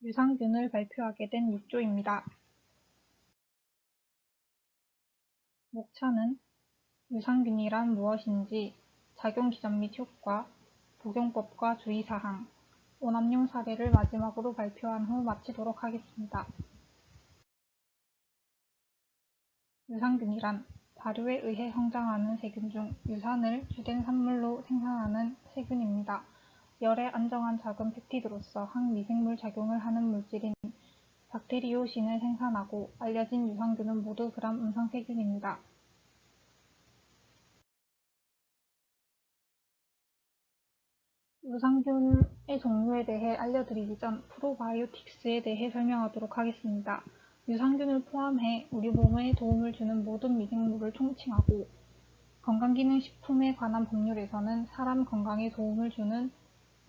유산균을 발표하게 된 6조입니다. 목차는 유산균이란 무엇인지, 작용기전 및 효과, 복용법과 주의사항, 오남용 사례를 마지막으로 발표한 후 마치도록 하겠습니다. 유산균이란 발효에 의해 성장하는 세균 중 유산을 주된 산물로 생산하는 세균입니다. 열에 안정한 작은 펩티드로서 항미생물 작용을 하는 물질인 박테리오신을 생산하고 알려진 유산균은 모두 gram 음성세균입니다. 유산균의 종류에 대해 알려드리기 전 프로바이오틱스에 대해 설명하도록 하겠습니다. 유산균을 포함해 우리 몸에 도움을 주는 모든 미생물을 총칭하고 건강기능식품에 관한 법률에서는 사람 건강에 도움을 주는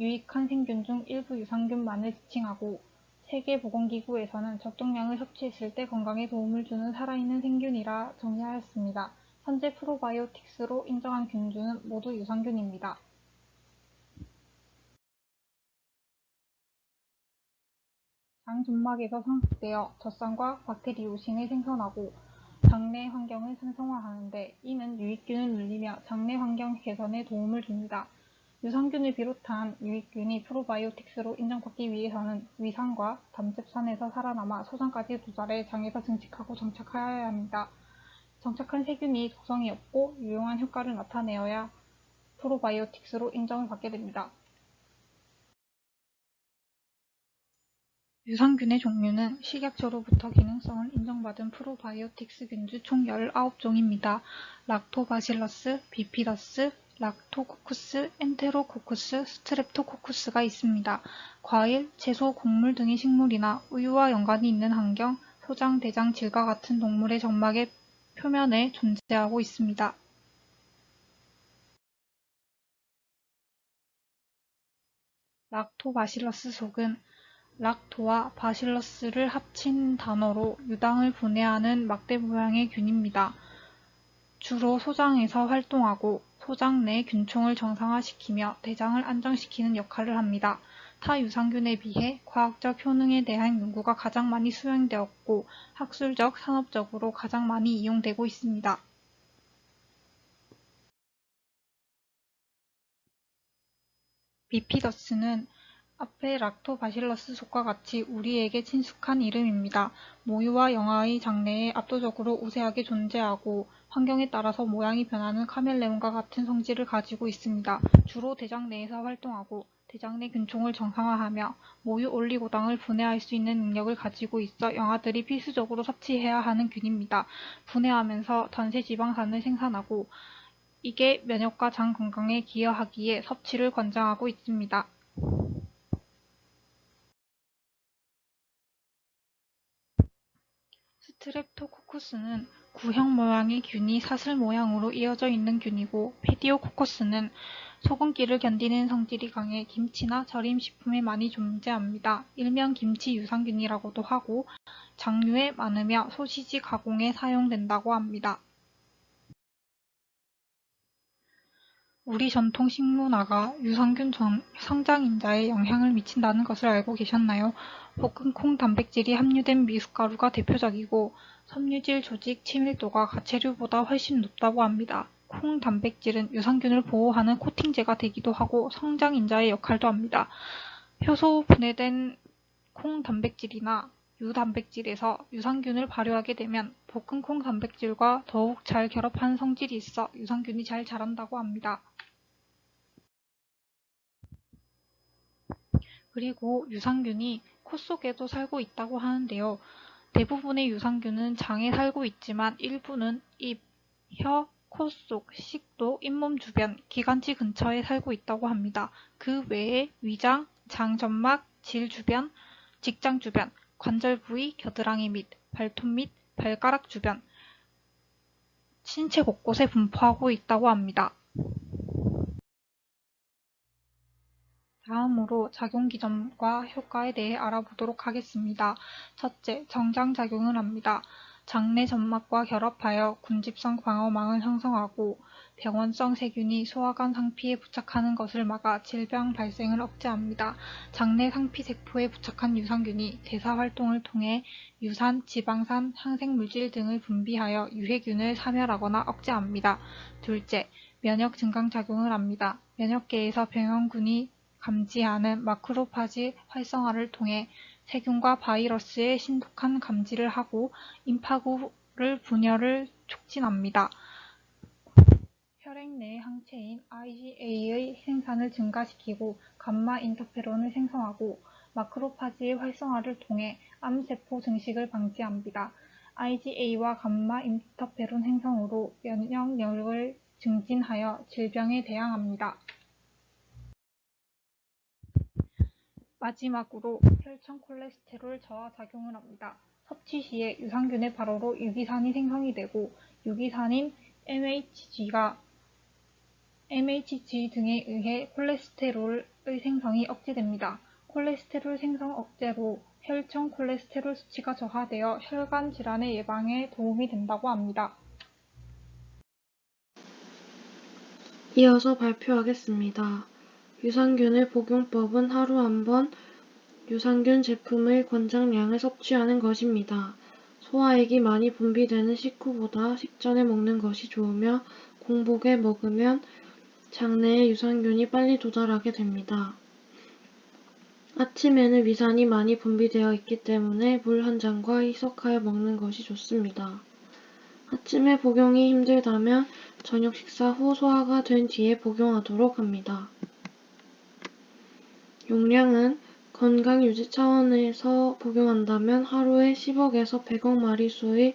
유익한 생균 중 일부 유산균만을 지칭하고 세계보건기구에서는 적정량을 섭취했을 때 건강에 도움을 주는 살아있는 생균이라 정의하였습니다. 현재 프로바이오틱스로 인정한 균주는 모두 유산균입니다. 장 점막에서 성숙되어 젖산과 박테리오신을 생성하고 장내 환경을 산성화하는데 이는 유익균을 늘리며 장내 환경 개선에 도움을 줍니다. 유산균을 비롯한 유익균이 프로바이오틱스로 인정받기 위해서는 위산과 담즙산에서 살아남아 소장까지 도달해 장에서 증식하고 정착하여야 합니다. 정착한 세균이 독성이 없고 유용한 효과를 나타내어야 프로바이오틱스로 인정을 받게 됩니다. 유산균의 종류는 식약처로부터 기능성을 인정받은 프로바이오틱스 균주 총 19종입니다. 락토바실러스, 비피더스, 락토코쿠스, 엔테로코쿠스, 스트랩토코쿠스가 있습니다. 과일, 채소, 곡물 등의 식물이나 우유와 연관이 있는 환경, 소장, 대장, 질과 같은 동물의 점막의 표면에 존재하고 있습니다. 락토바실러스 속은 락토와 바실러스를 합친 단어로 유당을 분해하는 막대 모양의 균입니다. 주로 소장에서 활동하고 소장 내 균총을 정상화시키며 대장을 안정시키는 역할을 합니다. 타 유산균에 비해 과학적 효능에 대한 연구가 가장 많이 수행되었고 학술적, 산업적으로 가장 많이 이용되고 있습니다. 비피더스는 앞의 락토바실러스 속과 같이 우리에게 친숙한 이름입니다. 모유와 영아의 장내에 압도적으로 우세하게 존재하고 환경에 따라서 모양이 변하는 카멜레온과 같은 성질을 가지고 있습니다. 주로 대장 내에서 활동하고 대장 내 균총을 정상화하며 모유 올리고당을 분해할 수 있는 능력을 가지고 있어 영아들이 필수적으로 섭취해야 하는 균입니다. 분해하면서 전체 지방산을 생산하고 이게 면역과 장 건강에 기여하기에 섭취를 권장하고 있습니다. 스트랩토코쿠스는 구형 모양의 균이 사슬 모양으로 이어져 있는 균이고 페디오코커스는 소금기를 견디는 성질이 강해 김치나 절임식품에 많이 존재합니다. 일명 김치 유산균이라고도 하고 장류에 많으며 소시지 가공에 사용된다고 합니다. 우리 전통 식문화가 유산균 성장인자에 영향을 미친다는 것을 알고 계셨나요? 볶은 콩 단백질이 함유된 미숫가루가 대표적이고 섬유질 조직 친밀도가 가채류보다 훨씬 높다고 합니다. 콩 단백질은 유산균을 보호하는 코팅제가 되기도 하고 성장인자의 역할도 합니다. 효소 분해된 콩 단백질이나 유단백질에서 유산균을 발효하게 되면 볶은 콩 단백질과 더욱 잘 결합하는 성질이 있어 유산균이 잘 자란다고 합니다. 그리고 유산균이 코 속에도 살고 있다고 하는데요. 대부분의 유산균은 장에 살고 있지만 일부는 입, 혀, 코 속, 식도, 잇몸 주변, 기관지 근처에 살고 있다고 합니다. 그 외에 위장, 장 점막, 질 주변, 직장 주변, 관절 부위, 겨드랑이 및 발톱 및 발가락 주변, 신체 곳곳에 분포하고 있다고 합니다. 다음으로 작용기전과 효과에 대해 알아보도록 하겠습니다. 첫째, 정장작용을 합니다. 장내 점막과 결합하여 군집성 방어망을 형성하고 병원성 세균이 소화관 상피에 부착하는 것을 막아 질병 발생을 억제합니다. 장내 상피세포에 부착한 유산균이 대사활동을 통해 유산, 지방산, 항생물질 등을 분비하여 유해균을 사멸하거나 억제합니다. 둘째, 면역 증강작용을 합니다. 면역계에서 병원군이 감지하는 마크로파지 활성화를 통해 세균과 바이러스의 신속한 감지를 하고 임파구를 분열을 촉진합니다. 혈액 내 항체인 IgA의 생산을 증가시키고 감마 인터페론을 생성하고 마크로파지의 활성화를 통해 암세포 증식을 방지합니다. IgA와 감마 인터페론 생성으로 면역력을 증진하여 질병에 대항합니다. 마지막으로 혈청 콜레스테롤 저하 작용을 합니다. 섭취 시에 유산균의 발호로 유기산이 생성이 되고 유기산인 MHG 등에 의해 콜레스테롤의 생성이 억제됩니다. 콜레스테롤 생성 억제로 혈청 콜레스테롤 수치가 저하되어 혈관 질환의 예방에 도움이 된다고 합니다. 이어서 발표하겠습니다. 유산균의 복용법은 하루 한 번 유산균 제품의 권장량을 섭취하는 것입니다. 소화액이 많이 분비되는 식후보다 식전에 먹는 것이 좋으며 공복에 먹으면 장내에 유산균이 빨리 도달하게 됩니다. 아침에는 위산이 많이 분비되어 있기 때문에 물 한 잔과 희석하여 먹는 것이 좋습니다. 아침에 복용이 힘들다면 저녁 식사 후 소화가 된 뒤에 복용하도록 합니다. 용량은 건강 유지 차원에서 복용한다면 하루에 10억에서 100억 마리수의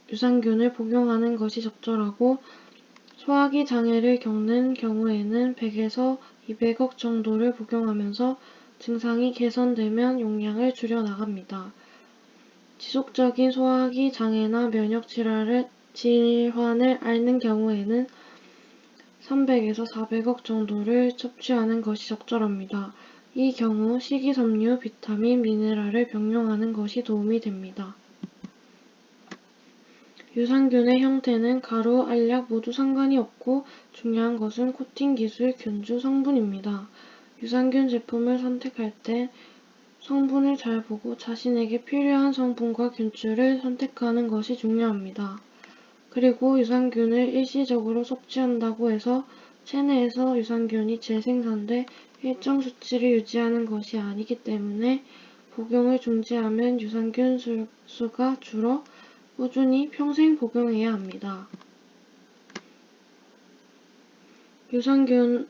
유산균을 복용하는 것이 적절하고 소화기 장애를 겪는 경우에는 100에서 200억 정도를 복용하면서 증상이 개선되면 용량을 줄여나갑니다. 지속적인 소화기 장애나 면역 질환을 앓는 경우에는 300에서 400억 정도를 섭취하는 것이 적절합니다. 이 경우 식이섬유, 비타민, 미네랄을 병용하는 것이 도움이 됩니다. 유산균의 형태는 가루, 알약 모두 상관이 없고 중요한 것은 코팅 기술, 균주, 성분입니다. 유산균 제품을 선택할 때 성분을 잘 보고 자신에게 필요한 성분과 균주를 선택하는 것이 중요합니다. 그리고 유산균을 일시적으로 섭취한다고 해서 체내에서 유산균이 재생산돼 일정 수치를 유지하는 것이 아니기 때문에 복용을 중지하면 유산균 수가 줄어 꾸준히 평생 복용해야 합니다. 유산균의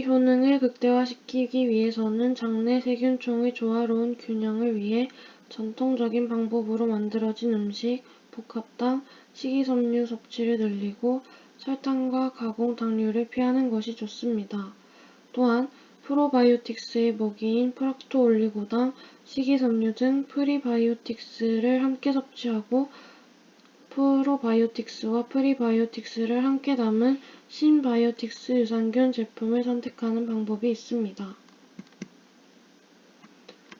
효능을 극대화시키기 위해서는 장내 세균총의 조화로운 균형을 위해 전통적인 방법으로 만들어진 음식, 복합당, 식이섬유 섭취를 늘리고 설탕과 가공 당류를 피하는 것이 좋습니다. 또한 프로바이오틱스의 먹이인 프락토올리고당, 식이섬유 등 프리바이오틱스를 함께 섭취하고 프로바이오틱스와 프리바이오틱스를 함께 담은 신바이오틱스 유산균 제품을 선택하는 방법이 있습니다.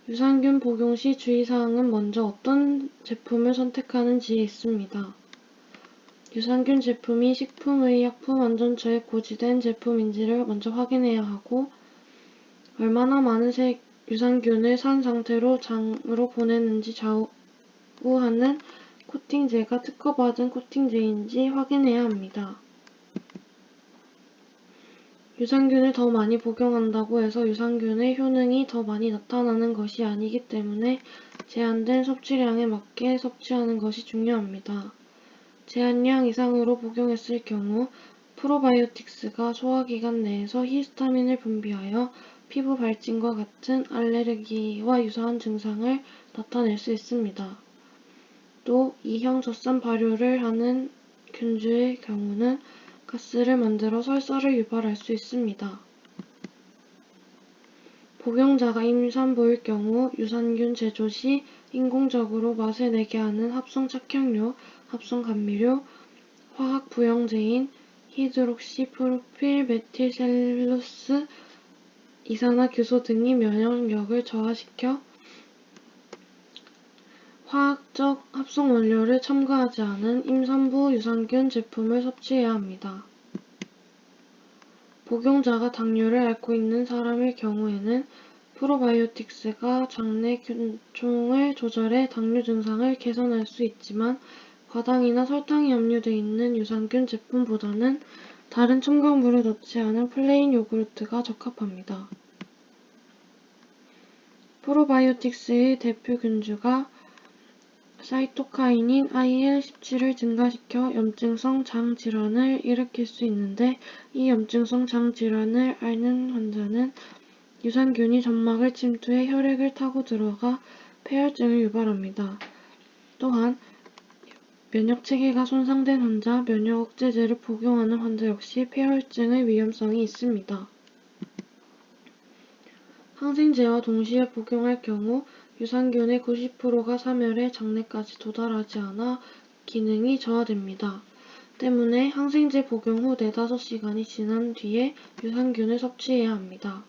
유산균 복용 시 주의사항은 먼저 어떤 제품을 선택하는지에 있습니다. 유산균 제품이 식품의약품안전처에 고지된 제품인지를 먼저 확인해야 하고 얼마나 많은 유산균을 산 상태로 장으로 보내는지 좌우하는 코팅제가 특허받은 코팅제인지 확인해야 합니다. 유산균을 더 많이 복용한다고 해서 유산균의 효능이 더 많이 나타나는 것이 아니기 때문에 제한된 섭취량에 맞게 섭취하는 것이 중요합니다. 제한량 이상으로 복용했을 경우 프로바이오틱스가 소화기관 내에서 히스타민을 분비하여 피부 발진과 같은 알레르기와 유사한 증상을 나타낼 수 있습니다. 또 이형 젖산 발효를 하는 균주의 경우는 가스를 만들어 설사를 유발할 수 있습니다. 복용자가 임산부일 경우 유산균 제조 시 인공적으로 맛을 내게 하는 합성 착향료, 합성 감미료, 화학 부형제인 히드록시프로필 메틸셀룰로스, 이산화규소 등이 면역력을 저하시켜 화학적 합성 원료를 첨가하지 않은 임산부 유산균 제품을 섭취해야 합니다. 복용자가 당뇨를 앓고 있는 사람의 경우에는 프로바이오틱스가 장내 균총을 조절해 당뇨 증상을 개선할 수 있지만 과당이나 설탕이 함유되어 있는 유산균 제품보다는 다른 첨가물을 넣지 않은 플레인 요구르트가 적합합니다. 프로바이오틱스의 대표 균주가 사이토카인인 IL-17을 증가시켜 염증성 장질환을 일으킬 수 있는데 이 염증성 장질환을 앓는 환자는 유산균이 점막을 침투해 혈액을 타고 들어가 폐혈증을 유발합니다. 또한 면역체계가 손상된 환자, 면역억제제를 복용하는 환자 역시 폐혈증의 위험성이 있습니다. 항생제와 동시에 복용할 경우 유산균의 90%가 사멸해 장내까지 도달하지 않아 기능이 저하됩니다. 때문에 항생제 복용 후 4~5시간이 지난 뒤에 유산균을 섭취해야 합니다.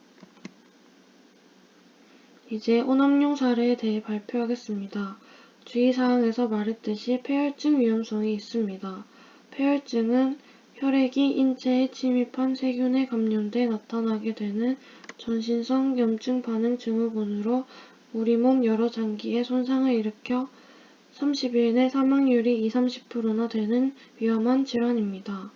이제 오남용 사례에 대해 발표하겠습니다. 주의사항에서 말했듯이 폐혈증 위험성이 있습니다. 폐혈증은 혈액이 인체에 침입한 세균에 감염돼 나타나게 되는 전신성 염증 반응 증후군으로 우리 몸 여러 장기에 손상을 일으켜 30일 내 사망률이 20~30%나 되는 위험한 질환입니다.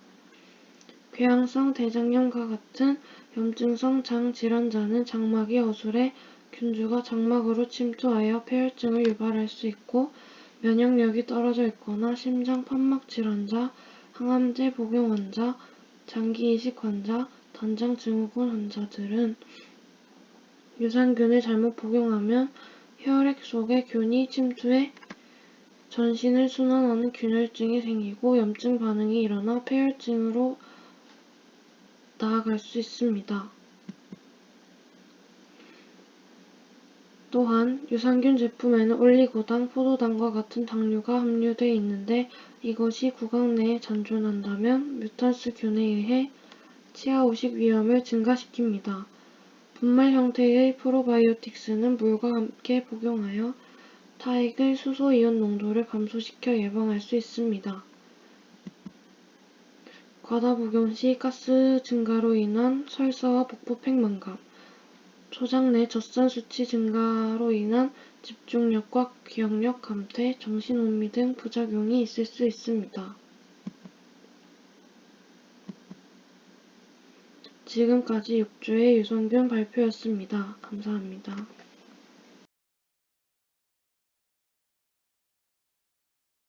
궤양성 대장염과 같은 염증성 장 질환자는 장막이 어술해 균주가 장막으로 침투하여 폐혈증을 유발할 수 있고 면역력이 떨어져 있거나 심장 판막 질환자, 항암제 복용 환자, 장기 이식 환자, 단장 증후군 환자들은 유산균을 잘못 복용하면 혈액 속에 균이 침투해 전신을 순환하는 균열증이 생기고 염증 반응이 일어나 폐혈증으로 나아갈 수 있습니다. 또한 유산균 제품에는 올리고당, 포도당과 같은 당류가 함유돼 있는데 이것이 구강 내에 잔존한다면 뮤탄스균에 의해 치아후식 위험을 증가시킵니다. 분말 형태의 프로바이오틱스는 물과 함께 복용하여 타액의 수소이온 농도를 감소시켜 예방할 수 있습니다. 과다 복용 시 가스 증가로 인한 설사와 복부 팽만감, 초장 내 젖산 수치 증가로 인한 집중력과 기억력 감퇴, 정신혼미 등 부작용이 있을 수 있습니다. 지금까지 6주의 유산균 발표였습니다. 감사합니다.